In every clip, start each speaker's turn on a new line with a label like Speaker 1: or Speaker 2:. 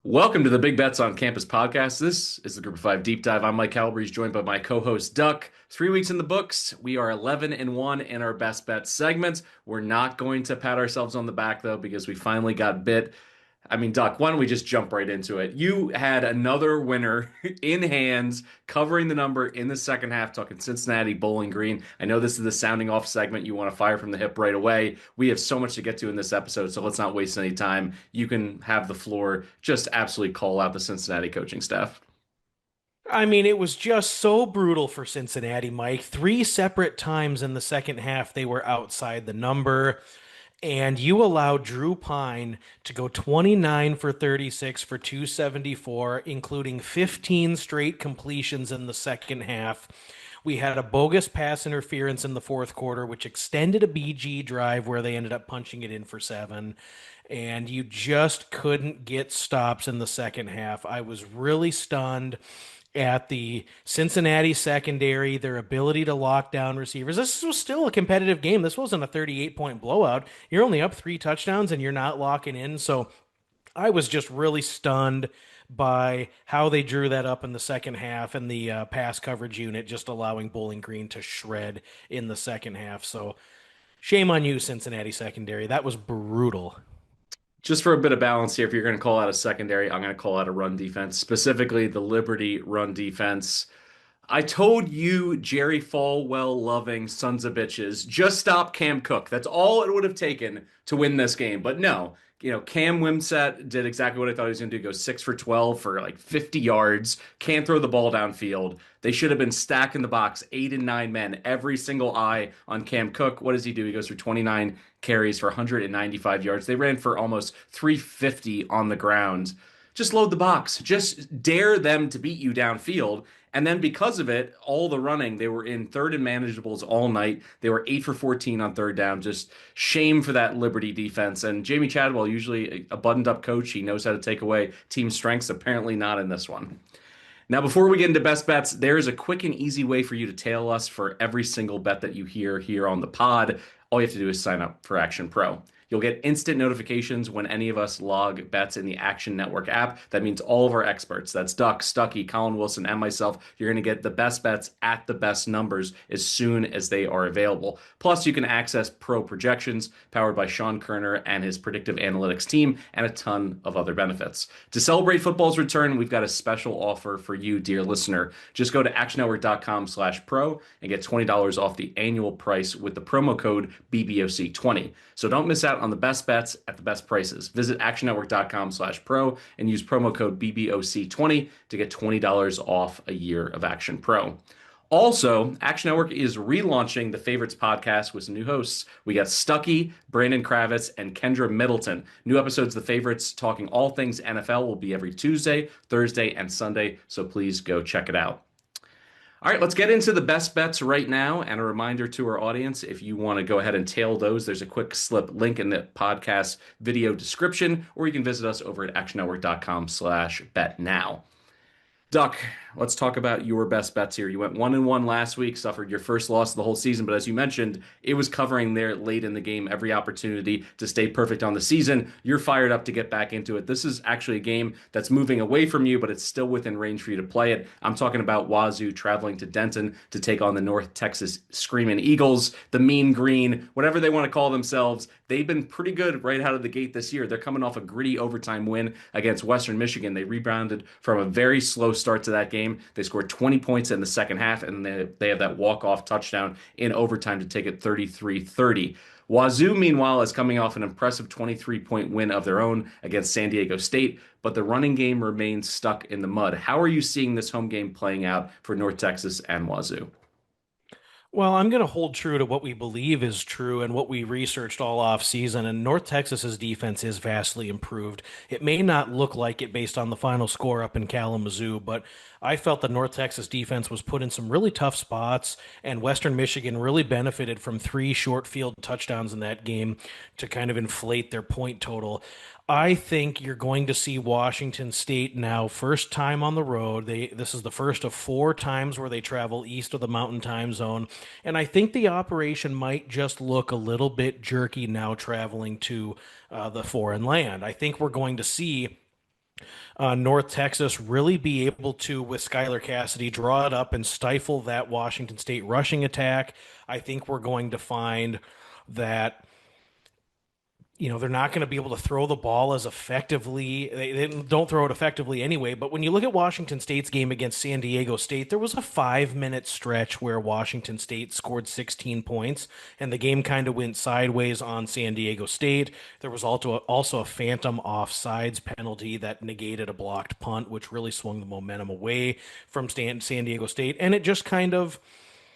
Speaker 1: Welcome to the Big Bets on Campus podcast. This is the Group of Five Deep Dive. I'm Mike Calabrese, joined by my co-host Duck. 3 weeks in the books. We are 11-1 in our best bet segments. We're not going to pat ourselves on the back though, because we finally got bit. Duck, why don't we just jump right into it? You had another winner in hands, covering the number in the second half, talking Cincinnati Bowling Green. I know this is the sounding off segment. You want to fire from the hip right away. We have so much to get to in this episode, so let's not waste any time. You can have the floor. Just absolutely call out the Cincinnati coaching staff.
Speaker 2: It was just so brutal for Cincinnati, Mike. Three separate times in the second half, they were outside the number. And you allowed Drew Pine to go 29 for 36 for 274, including 15 straight completions in the second half. We had a bogus pass interference in the fourth quarter, which extended a BG drive where they ended up punching it in for seven. And you just couldn't get stops in the second half. I was really stunned at the Cincinnati secondary, their ability to lock down receivers. This was still a competitive game. This wasn't a 38-point blowout. You're only up 3 touchdowns and you're not locking in. So I was just really stunned by how they drew that up in the second half and the pass coverage unit just allowing Bowling Green to shred in the second half. So shame on you, Cincinnati secondary. That was brutal.
Speaker 1: Just for a bit of balance here, if you're going to call out a secondary, I'm going to call out a run defense, specifically the Liberty run defense. I told you, Jerry Falwell loving sons of bitches, just stop Cam Cook. That's all it would have taken to win this game. But no, Cam Wimsett did exactly what I thought he was going to do, go 6 for 12 for like 50 yards, can't throw the ball downfield. They should have been stacking the box, 8 and 9 men, every single eye on Cam Cook. What does he do? He goes for 29 carries for 195 yards. They ran for almost 350 on the ground. Just load the box. Just dare them to beat you downfield. And then because of it, all the running, they were in third and manageables all night. They were 8 for 14 on third down. Just shame for that Liberty defense. And Jamie Chadwell, usually a buttoned up coach, he knows how to take away team strengths. Apparently not in this one. Now, before we get into best bets, there is a quick and easy way for you to tail us for every single bet that you hear here on the pod. All you have to do is sign up for Action Pro. You'll get instant notifications when any of us log bets in the Action Network app. That means all of our experts, that's Duck, Stuckey, Colin Wilson, and myself, you're going to get the best bets at the best numbers as soon as they are available. Plus, you can access pro projections powered by Sean Kerner and his predictive analytics team, and a ton of other benefits. To celebrate football's return, we've got a special offer for you, dear listener. Just go to actionnetwork.com/pro and get $20 off the annual price with the promo code BBOC20. So don't miss out on the best bets at the best prices. Visit actionnetwork.com/pro and use promo code BBOC20 to get $20 off a year of Action Pro. Also, Action Network is relaunching the Favorites podcast with some new hosts. We got Stuckey, Brandon Kravitz, and Kendra Middleton. New episodes of the Favorites talking all things NFL will be every Tuesday, Thursday, and Sunday, so please go check it out. All right, let's get into the best bets right now. And a reminder to our audience, if you want to go ahead and tail those, there's a quick slip link in the podcast video description, or you can visit us over at actionnetwork.com/bet now. Duck, let's talk about your best bets here. You went 1-1 last week, suffered your first loss of the whole season, but as you mentioned, it was covering there late in the game, every opportunity to stay perfect on the season. You're fired up to get back into it. This is actually a game that's moving away from you, but it's still within range for you to play it. I'm talking about Wazoo traveling to Denton to take on the North Texas Screaming Eagles, the Mean Green, whatever they want to call themselves. They've been pretty good right out of the gate this year. They're coming off a gritty overtime win against Western Michigan. They rebounded from a very slow start to that game. They scored 20 points in the second half, and they have that walk-off touchdown in overtime to take it 33-30. Wazoo, meanwhile, is coming off an impressive 23-point win of their own against San Diego State, but the running game remains stuck in the mud. How are you seeing this home game playing out for North Texas and Wazoo?
Speaker 2: Well, I'm going to hold true to what we believe is true and what we researched all off season. And North Texas's defense is vastly improved. It may not look like it based on the final score up in Kalamazoo, but I felt the North Texas defense was put in some really tough spots, and Western Michigan really benefited from 3 short field touchdowns in that game to kind of inflate their point total. I think you're going to see Washington State now, first time on the road. This is the first of 4 times where they travel east of the Mountain Time Zone, and I think the operation might just look a little bit jerky now traveling to the foreign land. I think we're going to see North Texas really be able to, with Skylar Cassidy, draw it up and stifle that Washington State rushing attack. I think we're going to find that they're not going to be able to throw the ball as effectively. They don't throw it effectively anyway. But when you look at Washington State's game against San Diego State, there was a 5 minute stretch where Washington State scored 16 points, and the game kind of went sideways on San Diego State. There was also a phantom offsides penalty that negated a blocked punt, which really swung the momentum away from San Diego State. And it just kind of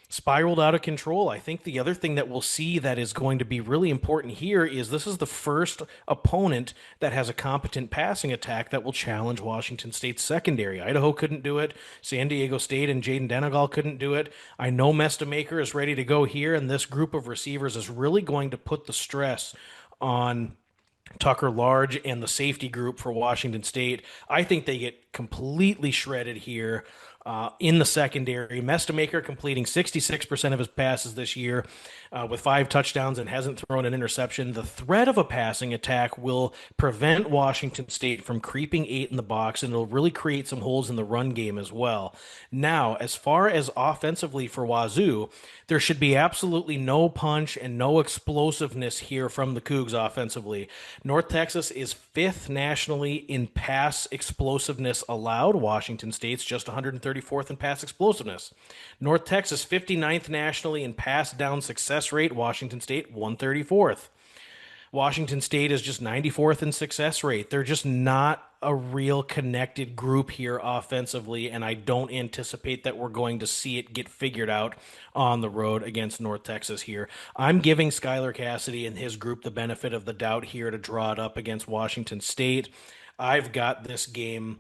Speaker 2: spiraled out of control. I think the other thing that we'll see that is going to be really important here is this is the first opponent that has a competent passing attack that will challenge Washington State's secondary. Idaho couldn't do it. San Diego State and Jaden Denegal couldn't do it. I know Mestamaker is ready to go here, and this group of receivers is really going to put the stress on Tucker Large and the safety group for Washington State. I think they get completely shredded here in the secondary. Mestamaker completing 66% of his passes this year with 5 touchdowns and hasn't thrown an interception. The threat of a passing attack will prevent Washington State from creeping 8 in the box, and it'll really create some holes in the run game as well. Now, as far as offensively for Wazoo, there should be absolutely no punch and no explosiveness here from the Cougs offensively. North Texas is 5th nationally in pass explosiveness allowed. Washington State's just 134th in pass explosiveness. North Texas 59th nationally in pass down success rate. Washington State 134th. Washington State is just 94th in success rate. They're just not a real connected group here offensively, and I don't anticipate that we're going to see it get figured out on the road against North Texas here. I'm giving Skylar Cassidy and his group the benefit of the doubt here to draw it up against Washington State. I've got this game.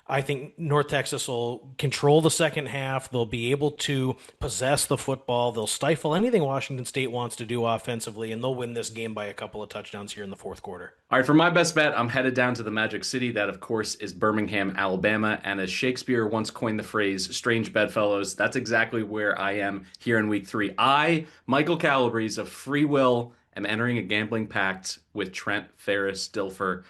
Speaker 2: I think North Texas will control the second half. They'll be able to possess the football. They'll stifle anything Washington State wants to do offensively, and they'll win this game by a couple of touchdowns here in the fourth quarter.
Speaker 1: All right, for my best bet, I'm headed down to the Magic City. That, of course, is Birmingham, Alabama. And as Shakespeare once coined the phrase, strange bedfellows, that's exactly where I am here in week 3. I, Michael Calabrese of Free Will, am entering a gambling pact with Trent Ferris Dilfer.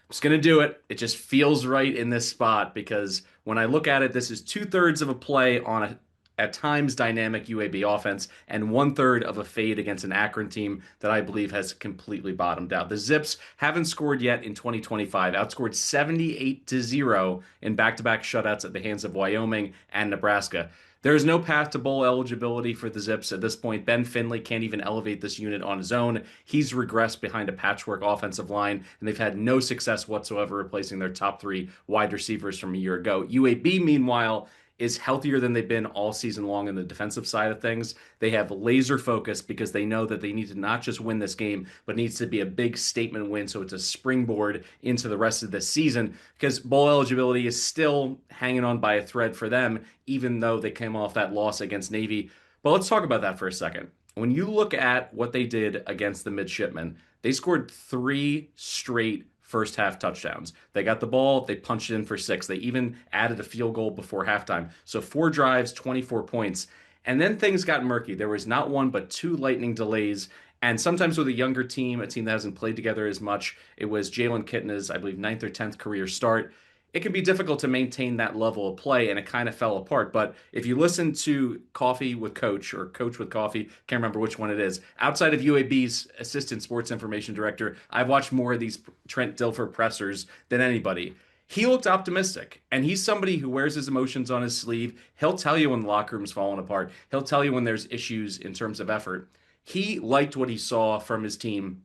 Speaker 1: Just going to do it. It just feels right in this spot because when I look at it, this is 2/3 of a play on a at times dynamic UAB offense and 1/3 of a fade against an Akron team that I believe has completely bottomed out. The Zips haven't scored yet in 2025, outscored 78-0 in back-to-back shutouts at the hands of Wyoming and Nebraska. There is no path to bowl eligibility for the Zips at this point. Ben Finley can't even elevate this unit on his own. He's regressed behind a patchwork offensive line, and they've had no success whatsoever replacing their top 3 wide receivers from a year ago. UAB, meanwhile, is healthier than they've been all season long in the defensive side of things. They have laser focus because they know that they need to not just win this game, but needs to be a big statement win so it's a springboard into the rest of the season because bowl eligibility is still hanging on by a thread for them, even though they came off that loss against Navy. But let's talk about that for a second. When you look at what they did against the midshipmen, they scored 3 straight first half touchdowns. They got the ball, they punched it in for 6. They even added a field goal before halftime. So 4 drives, 24 points. And then things got murky. There was not 1, but 2 lightning delays. And sometimes with a younger team, a team that hasn't played together as much, it was Jalen Kitna's, I believe, 9th or 10th career start. It can be difficult to maintain that level of play, and it kind of fell apart. But if you listen to Coffee with Coach or Coach with Coffee, can't remember which one it is, outside of UAB's assistant sports information director, I've watched more of these Trent Dilfer pressers than anybody. He looked optimistic, and he's somebody who wears his emotions on his sleeve. He'll tell you when the locker room's falling apart. He'll tell you when there's issues in terms of effort. He liked what he saw from his team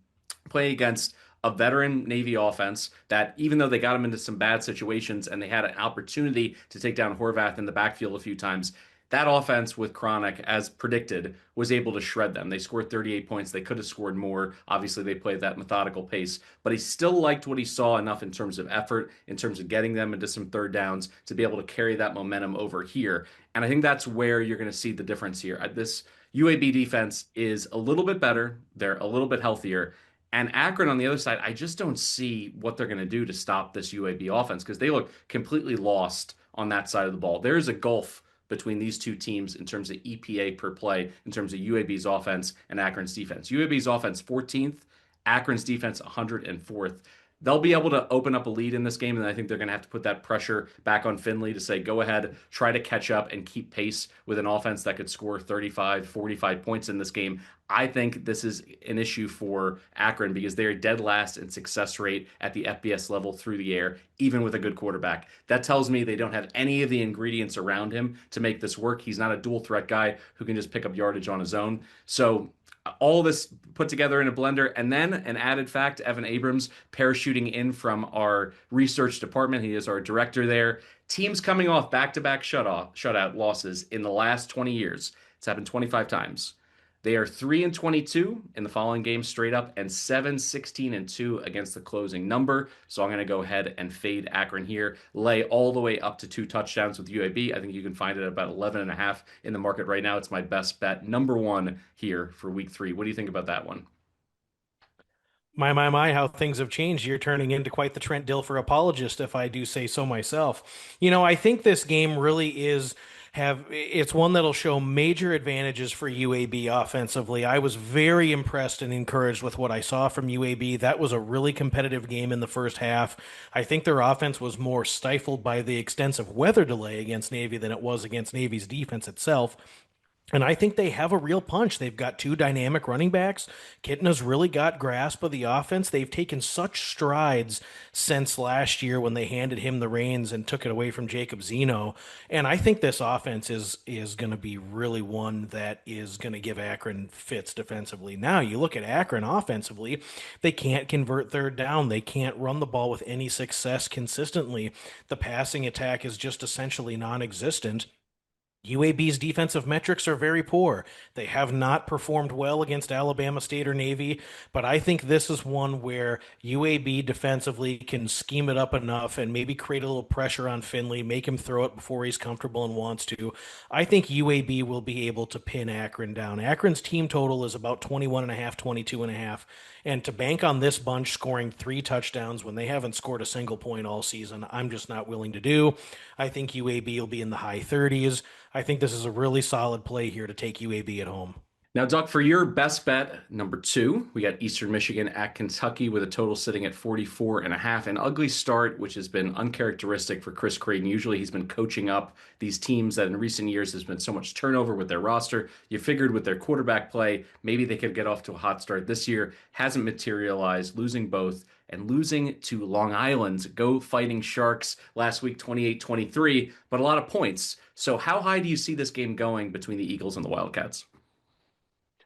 Speaker 1: playing against a veteran Navy offense that even though they got him into some bad situations and they had an opportunity to take down Horvath in the backfield a few times, that offense with Chronic, as predicted, was able to shred them. They scored 38 points. They could have scored more. Obviously, they played that methodical pace, but he still liked what he saw enough in terms of effort, in terms of getting them into some third downs to be able to carry that momentum over here. And I think that's where you're going to see the difference here. This UAB defense is a little bit better. They're a little bit healthier. And Akron on the other side, I just don't see what they're going to do to stop this UAB offense because they look completely lost on that side of the ball. There's a gulf between these two teams in terms of EPA per play, in terms of UAB's offense and Akron's defense. UAB's offense 14th, Akron's defense 104th. they'll be able to open up a lead in this game, and I think they're going to have to put that pressure back on Finley to say, go ahead, try to catch up and keep pace with an offense that could score 35, 45 points in this game. I think this is an issue for Akron because they are dead last in success rate at the FBS level through the air, even with a good quarterback. That tells me they don't have any of the ingredients around him to make this work. He's not a dual threat guy who can just pick up yardage on his own. So all this put together in a blender, and then an added fact: Evan Abrams parachuting in from our research department. He is our director there. Teams coming off back-to-back shutout losses in the last 20 years. It's happened 25 times. They are 3-22 in the following games straight up, and 7-16-2 against the closing number. So I'm going to go ahead and fade Akron here, lay all the way up to 2 touchdowns with UAB. I think you can find it at about 11.5 in the market right now. It's my best bet, number one here for week 3. What do you think about that one?
Speaker 2: My, how things have changed. You're turning into quite the Trent Dilfer apologist, if I do say so myself. I think this game really it's one that'll show major advantages for UAB offensively. I was very impressed and encouraged with what I saw from UAB. That was a really competitive game in the first half. I think their offense was more stifled by the extensive weather delay against Navy than it was against Navy's defense itself. And I think they have a real punch. They've got two dynamic running backs. Kitten has really got grasp of the offense. They've taken such strides since last year when they handed him the reins and took it away from Jacob Zeno. And I think this offense is going to be really one that is going to give Akron fits defensively. Now, you look at Akron offensively, they can't convert third down. They can't run the ball with any success consistently. The passing attack is just essentially non-existent. UAB's defensive metrics are very poor. They have not performed well against Alabama State or Navy, but I think this is one where UAB defensively can scheme it up enough and maybe create a little pressure on Finley, make him throw it before he's comfortable and wants to. I think UAB will be able to pin Akron down. Akron's team total is about 21.5, 22.5, and to bank on this bunch scoring 3 touchdowns when they haven't scored a single point all season, I'm just not willing to do. I think UAB will be in the high 30s. I think this is a really solid play here to take UAB at home.
Speaker 1: Now, Doc, for your best bet, number 2, we got Eastern Michigan at Kentucky with a total sitting at 44.5. An ugly start, which has been uncharacteristic for Chris Creighton. Usually he's been coaching up these teams that in recent years has been so much turnover with their roster. You figured with their quarterback play, maybe they could get off to a hot start this year. Hasn't materialized, losing both. And losing to Long Island's Go Fighting Sharks last week, 28-23, but a lot of points. So how high do you see this game going between the Eagles and the Wildcats?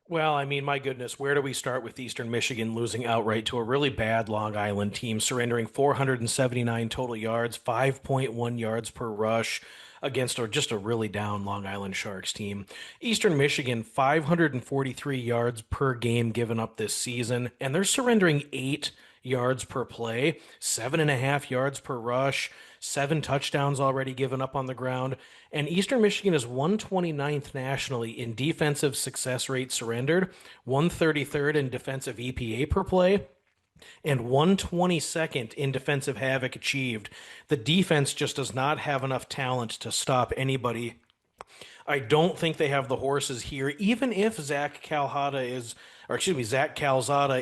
Speaker 2: Well, I mean, my goodness, where do we start with Eastern Michigan losing outright to a really bad Long Island team, surrendering 479 total yards, 5.1 yards per rush against just a really down Long Island Sharks team. Eastern Michigan, 543 yards per game given up this season, and they're surrendering 8 yards per play, 7.5 yards per rush, 7 touchdowns already given up on the ground. And Eastern Michigan is 129th nationally in defensive success rate surrendered, 133rd in defensive EPA per play, and 122nd in defensive havoc achieved. The defense just does not have enough talent to stop anybody. I don't think they have the horses here, even if Zach Calzada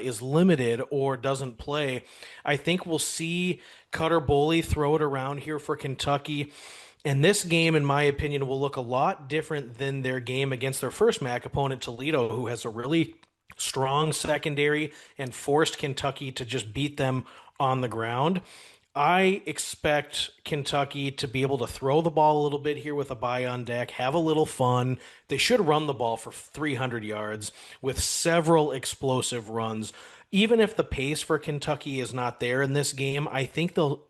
Speaker 2: is limited or doesn't play. I think we'll see Cutter Boley throw it around here for Kentucky. And this game, in my opinion, will look a lot different than their game against their first MAC opponent, Toledo, who has a really strong secondary and forced Kentucky to just beat them on the ground. I expect Kentucky to be able to throw the ball a little bit here with a bye on deck, have a little fun. They should run the ball for 300 yards with several explosive runs. Even if the pace for Kentucky is not there in this game, I think they'll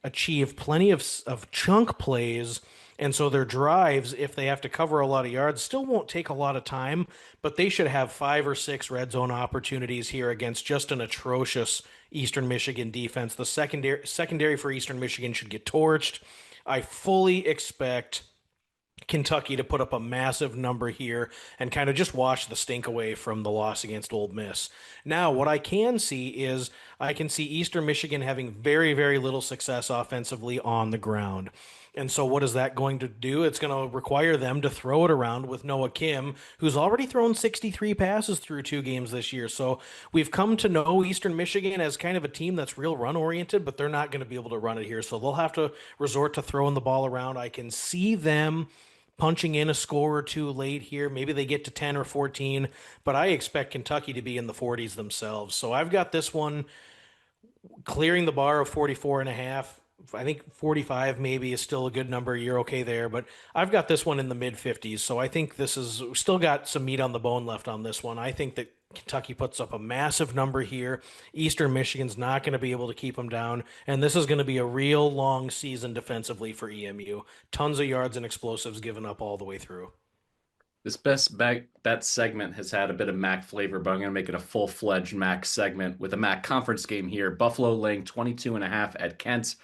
Speaker 2: achieve plenty of chunk plays. And so their drives, if they have to cover a lot of yards, still won't take a lot of time, but they should have 5 or 6 red zone opportunities here against just an atrocious Eastern Michigan defense. The secondary for Eastern Michigan should get torched. I fully expect Kentucky to put up a massive number here and kind of just wash the stink away from the loss against Ole Miss. Now, what I can see is I can see Eastern Michigan having very, very little success offensively on the ground. And so, what is that going to do? It's going to require them to throw it around with Noah Kim, who's already thrown 63 passes through 2 games this year. So, we've come to know Eastern Michigan as kind of a team that's real run oriented, but they're not going to be able to run it here. So, they'll have to resort to throwing the ball around. I can see them punching in a score or two late here. Maybe they get to 10 or 14, but I expect Kentucky to be in the 40s themselves. So, I've got this one clearing the bar of 44 and a half. I think 45 maybe is still a good number. You're okay there, but I've got this one in the mid 50s. So I think this is still got some meat on the bone left on this one. I think that Kentucky puts up a massive number here. Eastern Michigan's not going to be able to keep them down, and this is going to be a real long season defensively for EMU. Tons of yards and explosives given up all the way through.
Speaker 1: This best bet segment has had a bit of MAC flavor, but I'm going to make it a full-fledged MAC segment with a MAC conference game here. Buffalo laying 22.5 at Kent.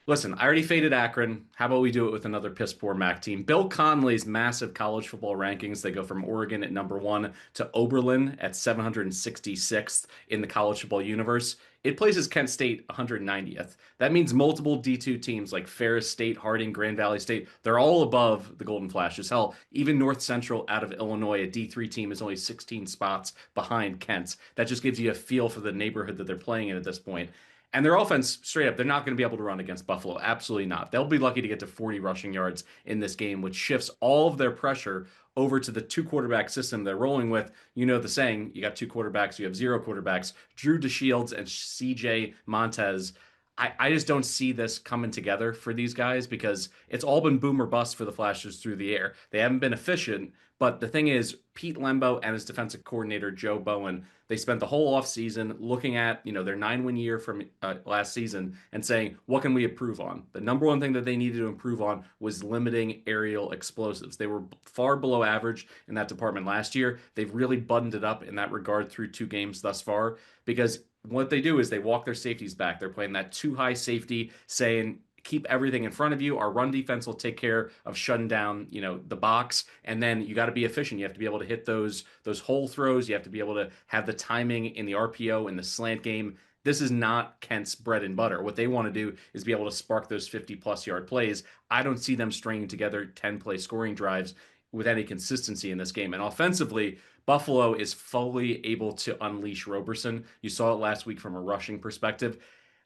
Speaker 1: Listen, I already faded Akron. How about we do it with another piss poor MAC team? Bill Conley's massive college football rankings. They go from Oregon at number one to Oberlin at 766th in the college football universe. It places Kent State 190th. That means multiple D2 teams like Ferris State, Harding, Grand Valley State, they're all above the Golden Flashes. Hell, even North Central out of Illinois, a D3 team, is only 16 spots behind Kent. That just gives you a feel for the neighborhood that they're playing in at this point. And their offense, straight up, they're not going to be able to run against Buffalo. Absolutely not. They'll be lucky to get to 40 rushing yards in this game, which shifts all of their pressure over to the two quarterback system they're rolling with. You know the saying, you got two quarterbacks, you have zero quarterbacks. Drew DeShields and CJ Montez. I just don't see this coming together for these guys because it's all been boom or bust for the Flashes through the air. They haven't been efficient, but the thing is, Pete Lembo and his defensive coordinator, Joe Bowen, they spent the whole offseason looking at, their 9-win year from last season and saying, what can we improve on? The number one thing that they needed to improve on was limiting aerial explosives. They were far below average in that department last year. They've really buttoned it up in that regard through 2 games thus far because what they do is they walk their safeties back. They're playing that too high safety, saying, keep everything in front of you. Our run defense will take care of shutting down, the box. And then you got to be efficient. You have to be able to hit those hole throws. You have to be able to have the timing in the RPO in the slant game. This is not Kent's bread and butter. What they want to do is be able to spark those 50+ yard plays. I don't see them stringing together 10-play scoring drives with any consistency in this game. And offensively, Buffalo is fully able to unleash Roberson. You saw it last week from a rushing perspective.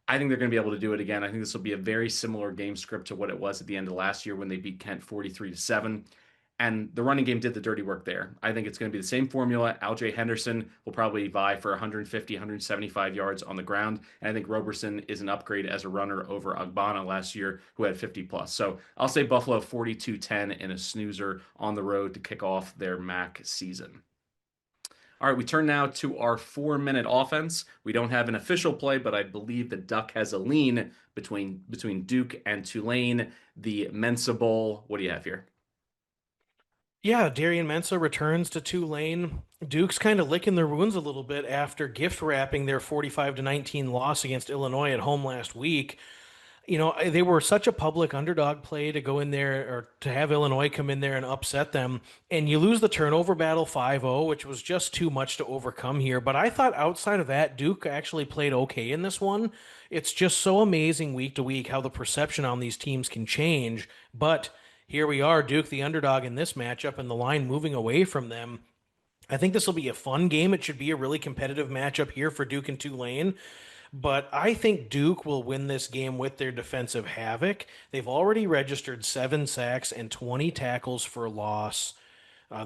Speaker 1: I think they're going to be able to do it again. I think this will be a very similar game script to what it was at the end of last year when they beat Kent 43-7. And the running game did the dirty work there. I think it's going to be the same formula. Aljay Henderson will probably vie for 150, 175 yards on the ground. And I think Roberson is an upgrade as a runner over Agbana last year, who had 50+. So I'll say Buffalo 42-10 in a snoozer on the road to kick off their MAC season. All right, we turn now to our 4-minute offense. We don't have an official play, but I believe the Duck has a lean between Duke and Tulane, the Mensa Bowl. What do you have here?
Speaker 2: Yeah, Darian Mensah returns to Tulane. Duke's kind of licking their wounds a little bit after gift wrapping their 45-19 loss against Illinois at home last week. They were such a public underdog play to go in there or to have Illinois come in there and upset them. And you lose the turnover battle 5-0, which was just too much to overcome here. But I thought outside of that, Duke actually played okay in this one. It's just so amazing week to week how the perception on these teams can change. But here we are, Duke, the underdog in this matchup, and the line moving away from them. I think this will be a fun game. It should be a really competitive matchup here for Duke and Tulane. But I think Duke will win this game with their defensive havoc. They've already registered 7 sacks and 20 tackles for loss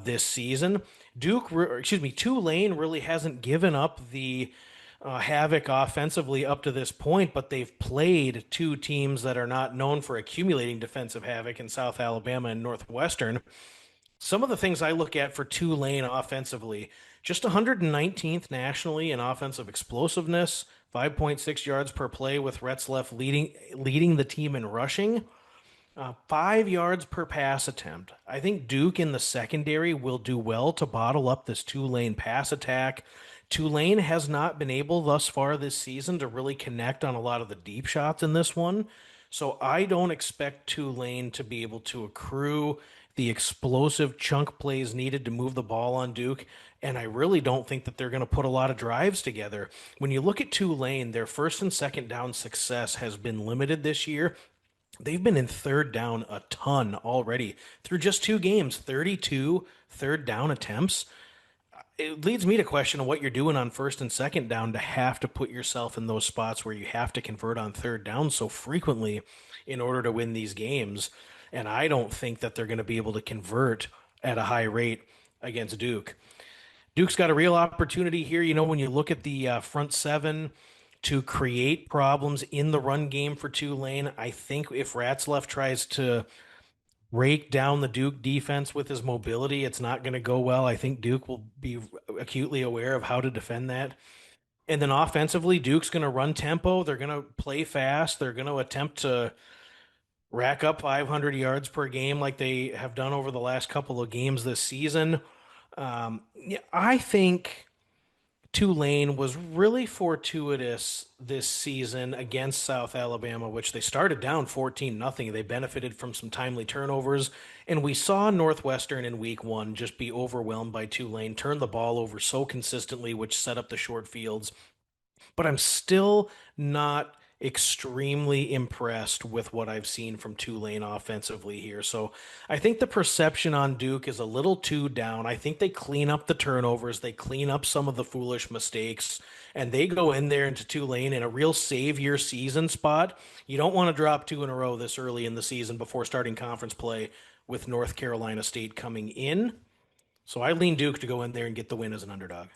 Speaker 2: this season. Tulane really hasn't given up the havoc offensively up to this point, but they've played 2 teams that are not known for accumulating defensive havoc in South Alabama and Northwestern. Some of the things I look at for Tulane offensively, just 119th nationally in offensive explosiveness, 5.6 yards per play with Retzlaff leading the team in rushing, 5 yards per pass attempt. I think Duke in the secondary will do well to bottle up this Tulane pass attack. Tulane has not been able thus far this season to really connect on a lot of the deep shots in this one. So I don't expect Tulane to be able to accrue the explosive chunk plays needed to move the ball on Duke. And I really don't think that they're going to put a lot of drives together. When you look at Tulane, their first and second down success has been limited this year. They've been in third down a ton already through just 2 games, 32 third down attempts. It leads me to question what you're doing on first and second down to have to put yourself in those spots where you have to convert on third down so frequently in order to win these games. And I don't think that they're going to be able to convert at a high rate against Duke. Duke's got a real opportunity here. When you look at the front seven to create problems in the run game for Tulane, I think if Ratzlaff tries to break down the Duke defense with his mobility, it's not going to go well. I think Duke will be acutely aware of how to defend that. And then offensively, Duke's going to run tempo. They're going to play fast. They're going to attempt to rack up 500 yards per game like they have done over the last couple of games this season. Yeah, I think Tulane was really fortuitous this season against South Alabama, which they started down 14-0. They benefited from some timely turnovers, and we saw Northwestern in week one just be overwhelmed by Tulane, turn the ball over so consistently, which set up the short fields, but I'm still not extremely impressed with what I've seen from Tulane offensively here. So I think the perception on Duke is a little too down. I think they clean up the turnovers, they clean up some of the foolish mistakes, and they go in there into Tulane in a real save your season spot. You don't want to drop two in a row this early in the season before starting conference play with North Carolina State coming in. So I lean Duke to go in there and get the win as an underdog.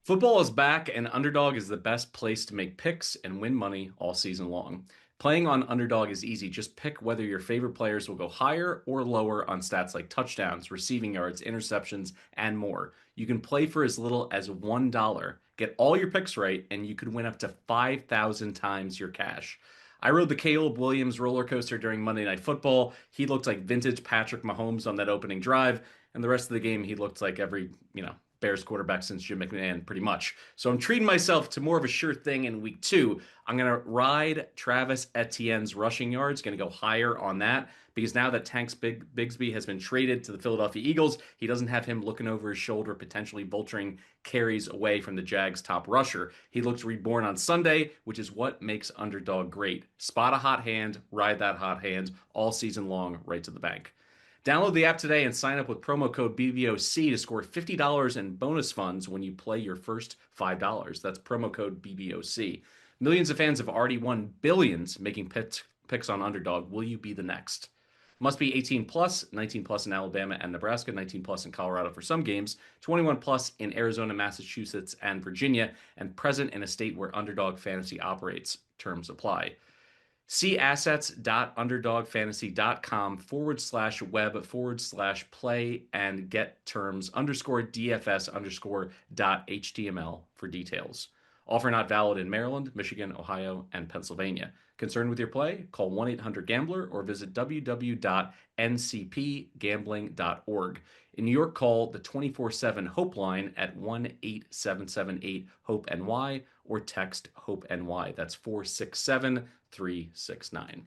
Speaker 1: Football is back, and Underdog is the best place to make picks and win money all season long. Playing on Underdog is easy. Just pick whether your favorite players will go higher or lower on stats like touchdowns, receiving yards, interceptions, and more. You can play for as little as $1. Get all your picks right, and you could win up to 5,000 times your cash. I rode the Caleb Williams roller coaster during Monday Night Football. He looked like vintage Patrick Mahomes on that opening drive, and the rest of the game, he looked like every, Bears quarterback since Jim McMahon, pretty much. So I'm treating myself to more of a sure thing in week two. I'm going to ride Travis Etienne's rushing yards, going to go higher on that because now that Bigsby has been traded to the Philadelphia Eagles, he doesn't have him looking over his shoulder, potentially vulturing carries away from the Jags' top rusher. He looks reborn on Sunday, which is what makes Underdog great. Spot a hot hand, ride that hot hand all season long, right to the bank. Download the app today and sign up with promo code BBOC to score $50 in bonus funds when you play your first $5. That's promo code BBOC. Millions of fans have already won billions making picks on Underdog. Will you be the next? Must be 18 plus, 19 plus in Alabama and Nebraska, 19 plus in Colorado for some games, 21 plus in Arizona, Massachusetts, and Virginia, and present in a state where Underdog Fantasy operates. Terms apply. See assets.underdogfantasy.com/web/play and get terms _DFS_.html for details. Offer not valid in Maryland, Michigan, Ohio, and Pennsylvania. Concerned with your play? Call 1-800-GAMBLER or visit www.ncpgambling.org. In New York, call the 24/7 Hope line at 1-8778-HOPE-NY or text HOPE-NY. That's 467-369.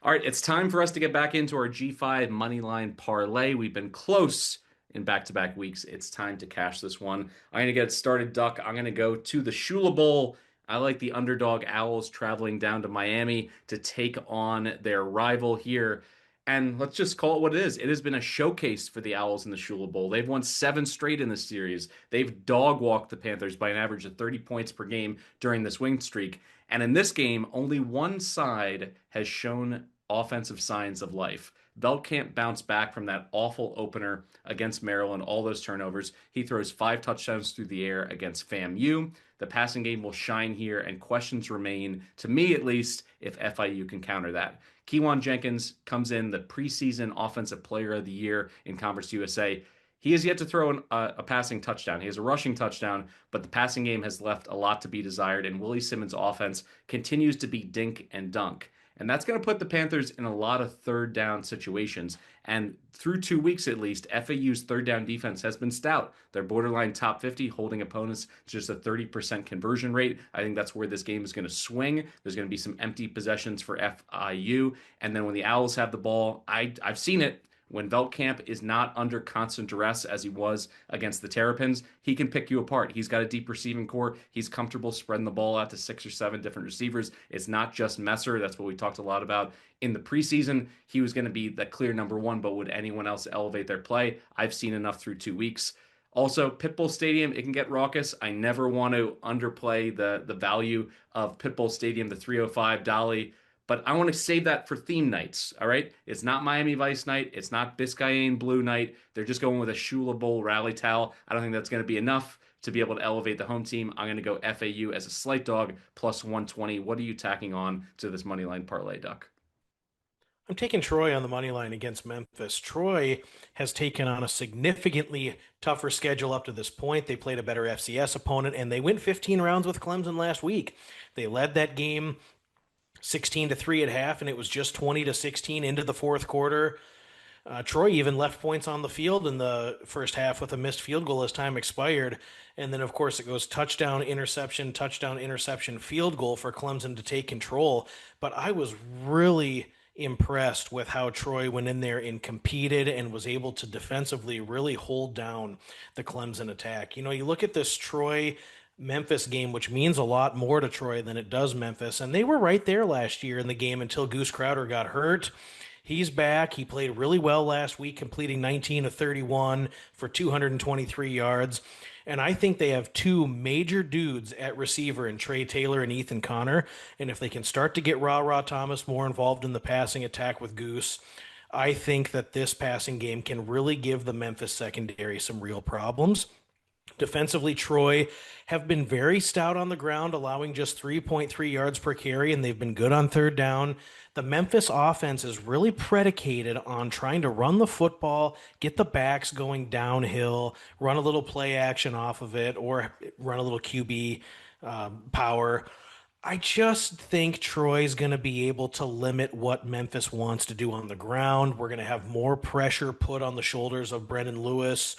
Speaker 1: All right, it's time for us to get back into our G5 Moneyline Parlay. We've been close in back-to-back weeks. It's time to cash this one. I'm going to get started, Duck. I'm going to go to the Shula Bowl. I like the underdog Owls traveling down to Miami to take on their rival here. And let's just call it what it is. It has been a showcase for the Owls in the Shula Bowl. They've won 7 straight in this series. They've dog-walked the Panthers by an average of 30 points per game during this win streak. And in this game, only one side has shown offensive signs of life. Bell can't bounce back from that awful opener against Maryland, all those turnovers. He throws 5 touchdowns through the air against FAMU. The passing game will shine here, and questions remain, to me at least, if FIU can counter that. Kewan Jenkins comes in the preseason Offensive Player of the Year in Conference USA. He has yet to throw a passing touchdown. He has a rushing touchdown, but the passing game has left a lot to be desired, and Willie Simmons' offense continues to be dink and dunk. And that's going to put the Panthers in a lot of third down situations. And through 2 weeks at least, FAU's third down defense has been stout. They're borderline top 50, holding opponents to just a 30% conversion rate. I think that's where this game is going to swing. There's going to be some empty possessions for FIU. And then when the Owls have the ball, I've seen it. When Veltkamp is not under constant duress as he was against the Terrapins, he can pick you apart. He's got a deep receiving core. He's comfortable spreading the ball out to 6 or 7 different receivers. It's not just Messer. That's what we talked a lot about in the preseason. He was going to be the clear number one, but would anyone else elevate their play? I've seen enough through 2 weeks. Also, Pitbull Stadium, it can get raucous. I never want to underplay the value of Pitbull Stadium, the 305 Dolly, but I want to save that for theme nights. All right. It's not Miami Vice night. It's not Biscayne Blue night. They're just going with a Shula Bowl rally towel. I don't think that's going to be enough to be able to elevate the home team. I'm going to go FAU as a slight dog plus 120. What are you tacking on to this Moneyline parlay, Duck?
Speaker 2: I'm taking Troy on the money line against Memphis. Troy has taken on a significantly tougher schedule up to this point. They played a better FCS opponent, and they went 15 rounds with Clemson last week. They led that game 16-3 at half, and it was just 20-16 into the fourth quarter. Troy even left points on the field in the first half with a missed field goal as time expired. And then, of course, it goes touchdown, interception, field goal for Clemson to take control. But I was really impressed with how Troy went in there and competed and was able to defensively really hold down the Clemson attack. You know, you look at this Troy Memphis game, which means a lot more to Troy than it does Memphis, and they were right there last year in the game until Goose Crowder got hurt. He's back. He played really well last week, completing 19 of 31 for 223 yards. And I think they have two major dudes at receiver in Trey Taylor and Ethan Connor. And if they can start to get Ra Thomas more involved in the passing attack with Goose, I think that this passing game can really give the Memphis secondary some real problems. Defensively, Troy have been very stout on the ground, allowing just 3.3 yards per carry, and they've been good on third down. The Memphis offense is really predicated on trying to run the football, get the backs going downhill, run a little play action off of it, or run a little QB power. I just think Troy's going to be able to limit what Memphis wants to do on the ground. We're going to have more pressure put on the shoulders of Brendan Lewis,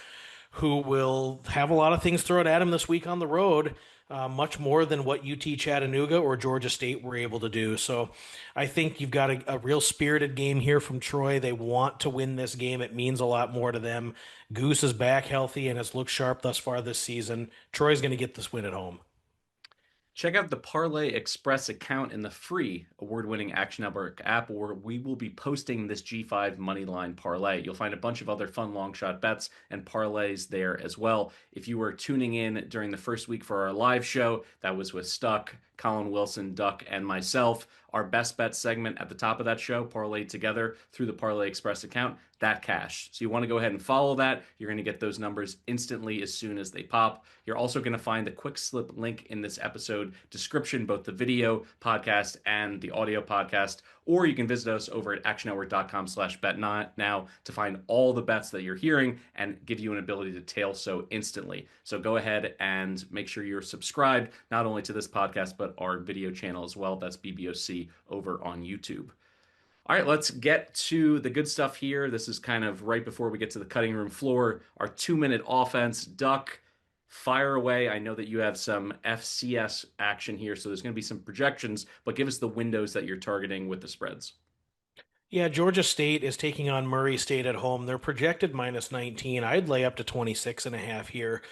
Speaker 2: who will have a lot of things thrown at him this week on the road, much more than what UT Chattanooga or Georgia State were able to do. So I think you've got a real spirited game here from Troy. They want to win this game. It means a lot more to them. Goose is back healthy and has looked sharp thus far this season. Troy's going to get this win at home.
Speaker 1: Check out the Parlay Express account in the free award-winning Action Network app, where we will be posting this G5 Moneyline Parlay. You'll find a bunch of other fun long shot bets and parlays there as well. If you were tuning in during the first week for our live show, that was with Stuck, Colin Wilson, Duck, and myself. Our best bet segment at the top of that show, parlayed together through the Parlay Express account, that cash. So you want to go ahead and follow that. You're going to get those numbers instantly as soon as they pop. You're also going to find the quick slip link in this episode description, both the video podcast and the audio podcast. Or you can visit us over at actionnetwork.com/bet now to find all the bets that you're hearing and give you an ability to tail so instantly. So go ahead and make sure you're subscribed not only to this podcast, but our video channel as well. That's BBOC over on YouTube. All right, let's get to the good stuff here. This is kind of right before we get to the cutting room floor. Our 2-minute offense. Duck, fire away. I know that you have some FCS action here, so there's going to be some projections, but give us the windows that you're targeting with the spreads.
Speaker 2: Yeah, Georgia State is taking on Murray State at home. They're projected minus 19. I'd lay up to 26.5 here.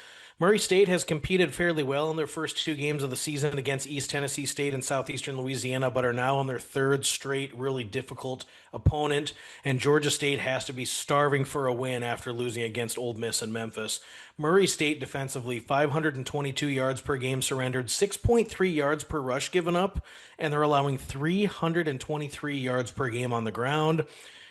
Speaker 2: Murray State has competed fairly well in their first two games of the season against East Tennessee State and Southeastern Louisiana, but are now on their third straight really difficult opponent. And Georgia State has to be starving for a win after losing against Ole Miss and Memphis. Murray State defensively, 522 yards per game surrendered, 6.3 yards per rush given up, and they're allowing 323 yards per game on the ground.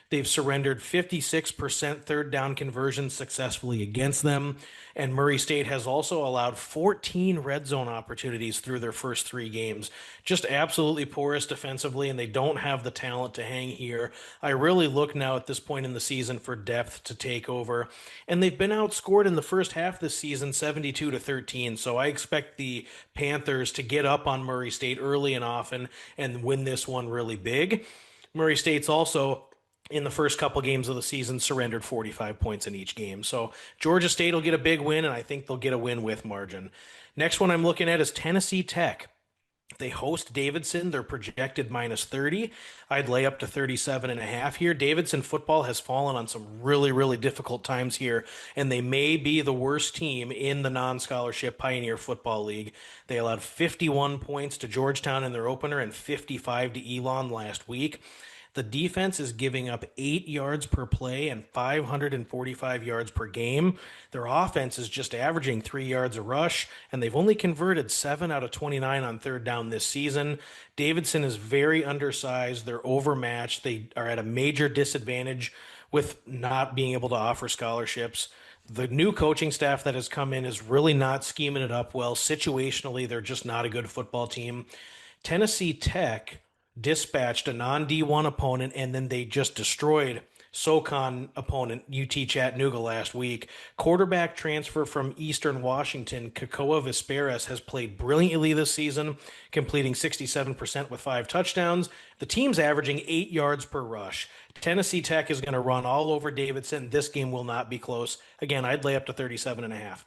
Speaker 2: They've surrendered 56% third down conversion successfully against them. And Murray State has also allowed 14 red zone opportunities through their first three games. Just absolutely porous defensively, and they don't have the talent to hang here. I really look now at this point in the season for depth to take over. And they've been outscored in the first half this season, 72-13. So I expect the Panthers to get up on Murray State early and often and win this one really big. Murray State's also, in the first couple games of the season, surrendered 45 points in each game. So Georgia State will get a big win, and I think they'll get a win with margin. Next one I'm looking at is Tennessee Tech. They host Davidson. They're projected -30. I'd lay up to 37.5 here. Davidson football has fallen on some really, really difficult times here, and they may be the worst team in the non-scholarship Pioneer Football League. They allowed 51 points to Georgetown in their opener and 55 to Elon last week. The defense is giving up 8 yards per play and 545 yards per game. Their offense is just averaging 3 yards a rush, and they've only converted 7 out of 29 on third down this season. Davidson is very undersized. They're overmatched. They are at a major disadvantage with not being able to offer scholarships. The new coaching staff that has come in is really not scheming it up well. Situationally, they're just not a good football team. Tennessee Tech dispatched a non D1 opponent, and then they just destroyed SoCon opponent UT Chattanooga last week. Quarterback transfer from Eastern Washington, Kakoa Visperas, has played brilliantly this season, completing 67% with 5 touchdowns. The team's averaging 8 yards per rush. Tennessee Tech is going to run all over Davidson. This game will not be close. Again, I'd lay up to 37.5.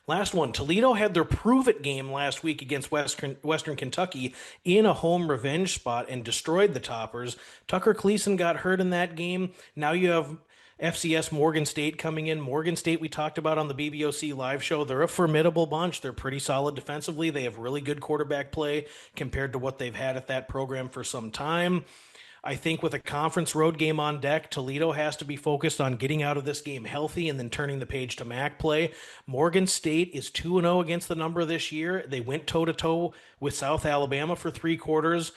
Speaker 2: Last one, Toledo had their prove it game last week against Western Kentucky in a home revenge spot and destroyed the Toppers. Tucker Cleason got hurt in that game. Now you have FCS Morgan State coming in. Morgan State, we talked about on the BBOC live show. They're a formidable bunch. They're pretty solid defensively. They have really good quarterback play compared to what they've had at that program for some time. I think with a conference road game on deck, Toledo has to be focused on getting out of this game healthy and then turning the page to MAC play. Morgan State is 2-0 against the number this year. They went toe-to-toe with South Alabama for 3 quarters.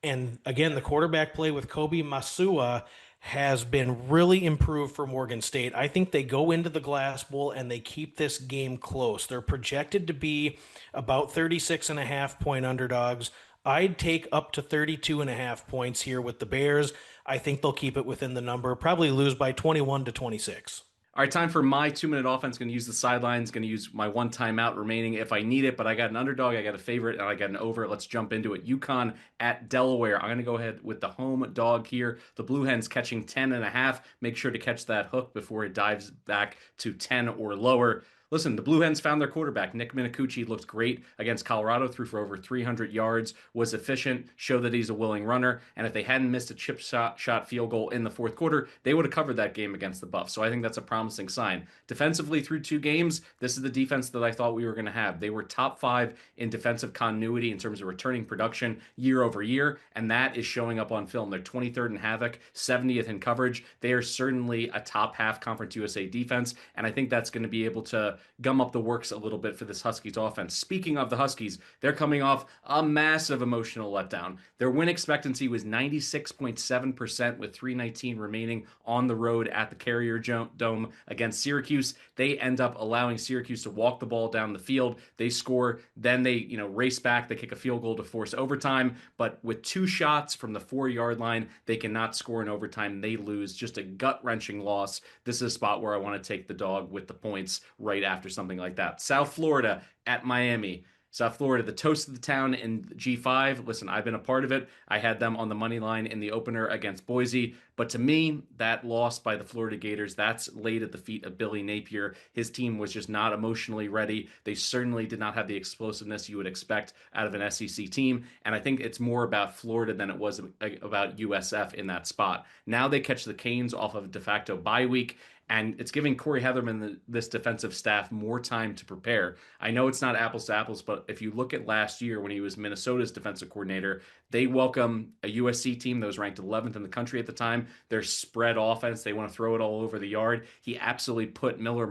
Speaker 2: And again, the quarterback play with Kobe Masua has been really improved for Morgan State. I think they go into the Glass Bowl and they keep this game close. They're projected to be about 36.5 point underdogs. I'd take up to 32.5 points here with the Bears. I think they'll keep it within the number, probably lose by 21 to 26.
Speaker 1: All right, time for my 2 minute offense. Going to use the sidelines, going to use my one timeout remaining if I need it, but I got an underdog, I got a favorite, and I got an over. Let's jump into it. UConn at Delaware. I'm going to go ahead with the home dog here. The Blue Hens catching 10.5. Make sure to catch that hook before it dives back to 10 or lower. Listen, the Blue Hens found their quarterback. Nick Minicucci looked great against Colorado, threw for over 300 yards, was efficient, showed that he's a willing runner, and if they hadn't missed a chip shot field goal in the fourth quarter, they would have covered that game against the Buffs. So I think that's a promising sign. Defensively, through 2 games, this is the defense that I thought we were going to have. They were top 5 in defensive continuity in terms of returning production year over year, and that is showing up on film. They're 23rd in havoc, 70th in coverage. They are certainly a top half Conference USA defense, and I think that's going to be able to gum up the works a little bit for this Huskies offense. Speaking of the Huskies, they're coming off a massive emotional letdown. Their win expectancy was 96.7% with 3:19 remaining on the road at the Carrier Dome against Syracuse. They end up allowing Syracuse to walk the ball down the field. They score, then they, race back. They kick a field goal to force overtime, but with 2 shots from the 4-yard line, they cannot score in overtime. They lose. Just a gut-wrenching loss. This is a spot where I want to take the dog with the points right after something like that. South Florida at Miami. South Florida, the toast of the town in G5. Listen, I've been a part of it. I had them on the money line in the opener against Boise. But to me, that loss by the Florida Gators, that's laid at the feet of Billy Napier. His team was just not emotionally ready. They certainly did not have the explosiveness you would expect out of an SEC team. And I think it's more about Florida than it was about USF in that spot. Now they catch the Canes off of a de facto bye week. And it's giving Corey Heatherman, this defensive staff, more time to prepare. I know it's not apples to apples, but if you look at last year when he was Minnesota's defensive coordinator, they welcome a USC team that was ranked 11th in the country at the time. Their spread offense, they want to throw it all over the yard. He absolutely put Miller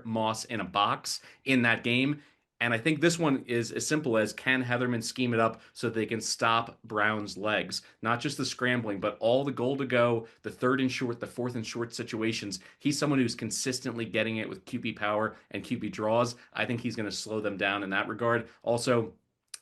Speaker 1: Moss in a box in that game. And I think this one is as simple as, can Heatherman scheme it up so they can stop Brown's legs? Not just the scrambling, but all the goal to go, the third and short, the fourth and short situations. He's someone who's consistently getting it with QB power and QB draws. I think he's going to slow them down in that regard. Also,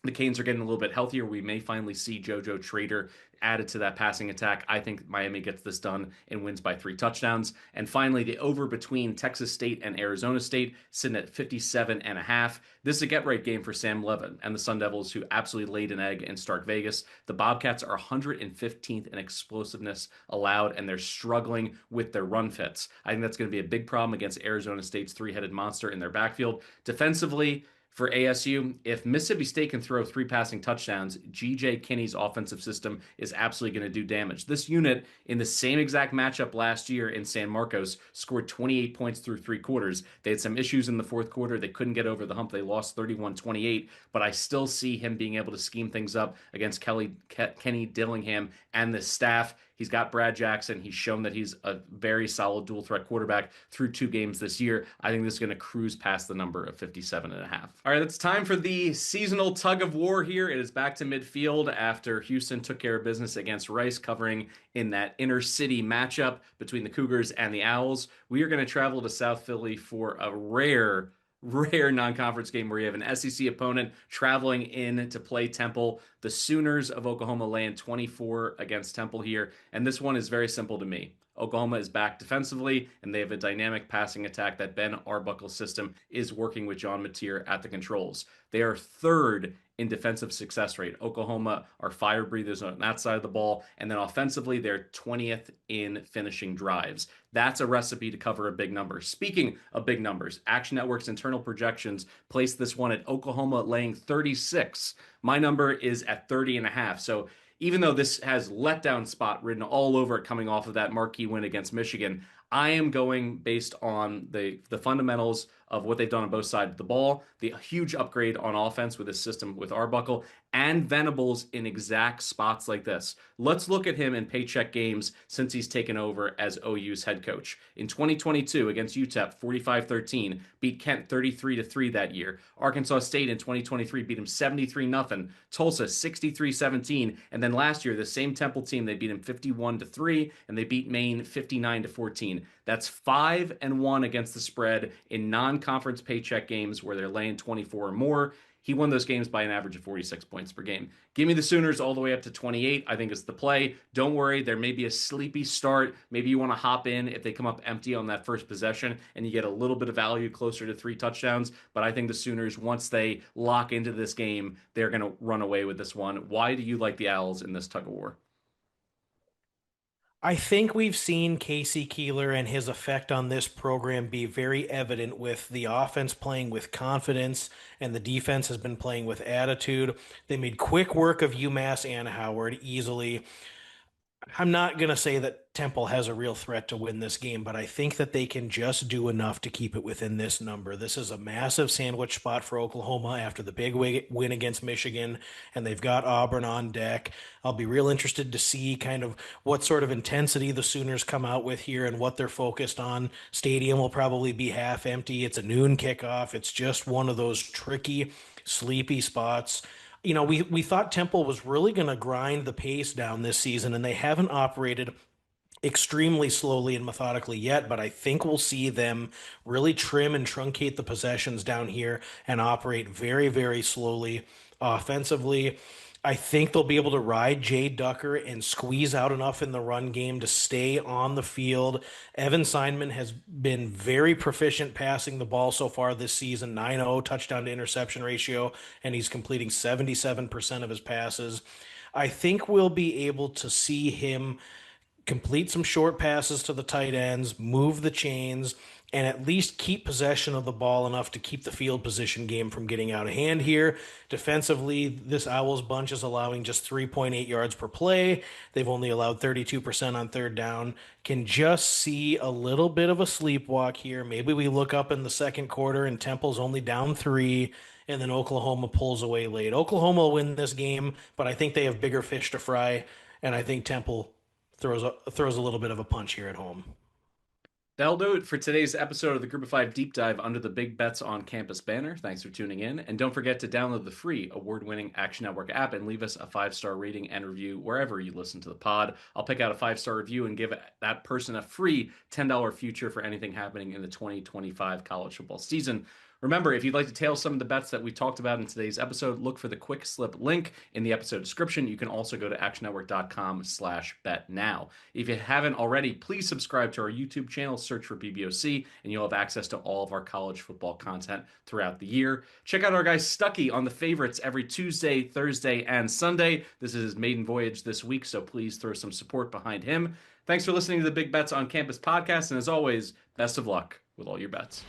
Speaker 1: the Canes are getting a little bit healthier. We may finally see JoJo Trader added to that passing attack. I think Miami gets this done and wins by 3 touchdowns. And finally, the over between Texas State and Arizona State, sitting at 57.5. This is a get-right game for Sam Levin and the Sun Devils, who absolutely laid an egg in Stark Vegas. The Bobcats are 115th in explosiveness allowed, and they're struggling with their run fits. I think that's going to be a big problem against Arizona State's 3-headed monster in their backfield. Defensively, For ASU, if Mississippi State can throw three passing touchdowns, GJ Kinney's offensive system is absolutely going to do damage. This unit, in the same exact matchup last year in San Marcos, scored 28 points through three quarters. They had some issues in the fourth quarter. They couldn't get over the hump. They lost 31-28, but I still see him being able to scheme things up against Kenny Dillingham and the staff. He's got Brad Jackson. He's shown that he's a very solid dual threat quarterback through two games this year. I think this is going to cruise past the number of 57.5. All right, it's time for the seasonal tug of war here. It is back to midfield after Houston took care of business against Rice, covering in that inner city matchup between the Cougars and the Owls. We are going to travel to South Philly for a rare non-conference game where you have an SEC opponent traveling in to play Temple. The Sooners of Oklahoma laying 24 against Temple here, and this one is very simple to me. Oklahoma is back defensively, and they have a dynamic passing attack that Ben Arbuckle's system is working with John Mateer at the controls. They are third in defensive success rate. Oklahoma are fire breathers on that side of the ball, and then offensively, they're 20th in finishing drives. That's a recipe to cover a big number. Speaking of big numbers, Action Network's internal projections place this one at Oklahoma laying 36. My number is at 30.5. So even though this has letdown spot written all over it coming off of that marquee win against Michigan, I am going based on the fundamentals of what they've done on both sides of the ball, the huge upgrade on offense with his system with Arbuckle, and Venables in exact spots like this. Let's look at him in paycheck games since he's taken over as OU's head coach. In 2022 against UTEP, 45-13, beat Kent 33-3 that year. Arkansas State in 2023 beat him 73-0. Tulsa 63-17, and then last year the same Temple team, they beat him 51-3, and they beat Maine 59-14. That's 5-1 against the spread in non-conference paycheck games where they're laying 24 or more. He won those games by an average of 46 points per game. Give me the Sooners all the way up to 28. I think it's the play. Don't worry, there may be a sleepy start. Maybe you want to hop in if they come up empty on that first possession and you get a little bit of value closer to 3 touchdowns. But I think the Sooners, once they lock into this game, they're going to run away with this one. Why do you like the Owls in this tug of war?
Speaker 2: I think we've seen Casey Keeler and his effect on this program be very evident with the offense playing with confidence and the defense has been playing with attitude. They made quick work of UMass and Howard easily. I'm not going to say that Temple has a real threat to win this game, but I think that they can just do enough to keep it within this number. This is a massive sandwich spot for Oklahoma after the big win against Michigan, and they've got Auburn on deck. I'll be real interested to see kind of what sort of intensity the Sooners come out with here and what they're focused on. Stadium will probably be half empty. It's a noon kickoff. It's just one of those tricky, sleepy spots. We thought Temple was really going to grind the pace down this season, and they haven't operated extremely slowly and methodically yet, but I think we'll see them really trim and truncate the possessions down here and operate very, very slowly offensively. I think they'll be able to ride Jay Ducker and squeeze out enough in the run game to stay on the field. Evan Seinman has been very proficient passing the ball so far this season, 9.0 touchdown to interception ratio, and he's completing 77% of his passes. I think we'll be able to see him complete some short passes to the tight ends, move the chains, and at least keep possession of the ball enough to keep the field position game from getting out of hand here. Defensively, this Owls bunch is allowing just 3.8 yards per play. They've only allowed 32% on third down. Can just see a little bit of a sleepwalk here. Maybe we look up in the second quarter and Temple's only down 3, and then Oklahoma pulls away late. Oklahoma will win this game, but I think they have bigger fish to fry, and I think Temple throws a little bit of a punch here at home.
Speaker 1: That'll do it for today's episode of the Group of Five Deep Dive under the Big Bets on Campus banner. Thanks for tuning in. And don't forget to download the free award-winning Action Network app and leave us a 5-star rating and review wherever you listen to the pod. I'll pick out a 5-star review and give that person a free $10 future for anything happening in the 2025 college football season. Remember, if you'd like to tail some of the bets that we talked about in today's episode, look for the quick slip link in the episode description. You can also go to actionnetwork.com/bet now. If you haven't already, please subscribe to our YouTube channel, search for BBOC, and you'll have access to all of our college football content throughout the year. Check out our guy Stuckey on the favorites every Tuesday, Thursday, and Sunday. This is his maiden voyage this week, so please throw some support behind him. Thanks for listening to the Big Bets on Campus podcast, and as always, best of luck with all your bets.